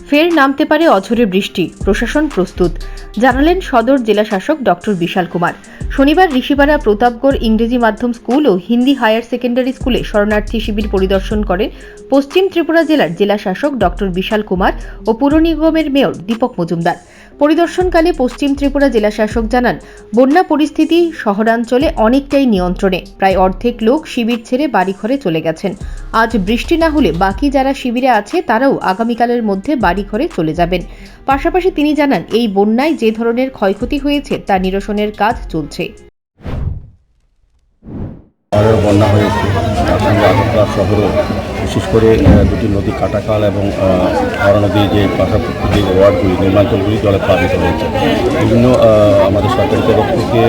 ফের নামতে পারে অঝোরে বৃষ্টি, প্রশাসন প্রস্তুত, জানালেন সদর জেলা শাসক ডক্টর বিশাল কুমার। শনিবার ঋষিপাড়া প্রতাপগড় ইংরেজি মাধ্যম স্কুল ও হিন্দি হায়ার সেকেন্ডারি স্কুলে শরণার্থী শিবির পরিদর্শন করেন পশ্চিম ত্রিপুরা জেলার জেলা শাসক ডক্টর বিশাল কুমার ও পুর নিগমের মেয়র দীপক মজুমদার। পরিদর্শনকালে পশ্চিম ত্রিপুরা জেলা শাসক জানান, বন্যা পরিস্থিতি শহরাঞ্চলে অনেকটাই নিয়ন্ত্রণে, প্রায় অর্ধেক লোক শিবির ছেড়ে বাড়িঘরে চলে গেছেন। আজ বৃষ্টি না হলে বাকি যারা শিবিরে আছে তারাও আগামীকালের মধ্যে বাড়িঘরে চলে যাবেন। পাশাপাশি তিনি জানান, এই বন্যায় যে ধরনের ক্ষয়ক্ষতি হয়েছে তা নিরসনের কাজ চলছে। বন্যা হয়েছে, তার সঙ্গে আগরতলা শহরও বিশেষ করে দুটি নদী কাটাখাল এবং হাওড়া নদী যে পাশাপাশি যে ওয়ার্ডগুলি নির্মাঞ্চলগুলি জলে প্লাবিত হয়েছে। বিভিন্ন আমাদের সরকারি তরফ থেকে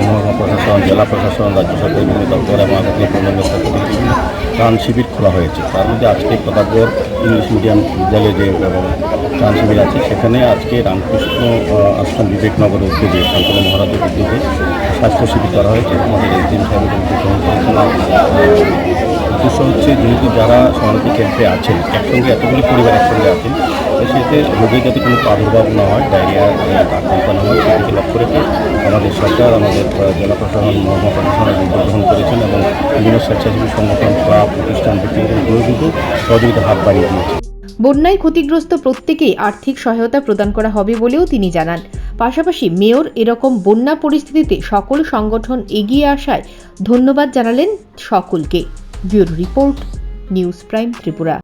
মহকুমা প্রশাসন, জেলা প্রশাসন, রাজ্য সরকারের বিভিন্ন দপ্তর এবং আগরতলা পূর্ণাঙ্গের পক্ষ থেকে বিভিন্ন ত্রাণ শিবির খোলা হয়েছে। তার মধ্যে আজকে প্রতাপগড় ইংলিশ মিডিয়াম বিদ্যালয়ে যে ত্রাণ শিবির আছে, সেখানে আজকে রামকৃষ্ণ আশ্রম বিবেকনগরের উদ্যোগে শান্তনু মহারাজের উদ্যোগে স্বাস্থ্য শিবির করা হয়েছে। আমাদের এসডিএম সাহেবের গ্রহণ করেছেন। উদ্দেশ্য হচ্ছে, যেহেতু যারা শরণার্থী ক্যাম্পে আছেন, একসঙ্গে এতগুলি পরিবার একসঙ্গে আছেন, তো সেতে রোগের যাতে কোনো প্রাদুর্ভাব না হয়, ডায়রিয়ার আক্রান্ত না হয়, সেদিকে লক্ষ্য রেখে আমাদের সরকার, আমাদের জেলা প্রশাসন, মহকুমা প্রশাসন উদ্যোগ গ্রহণ করেছেন এবং বিভিন্ন স্বেচ্ছাসেবী সংগঠন, ক্লাব, প্রতিষ্ঠান, ব্যক্তিগতগুলো কিন্তু সহযোগিতা হাত বাড়িয়ে দিয়েছে। বন্যায় ক্ষতিগ্রস্ত প্রত্যেকেই আর্থিক সহায়তা প্রদান করা হবে বলেও তিনি জানান। পাশাপাশি মেয়র এরকম বন্যা পরিস্থিতিতে সকল সংগঠন এগিয়ে আসায় ধন্যবাদ জানালেন সকলকে। Bureau report, news prime Tripura.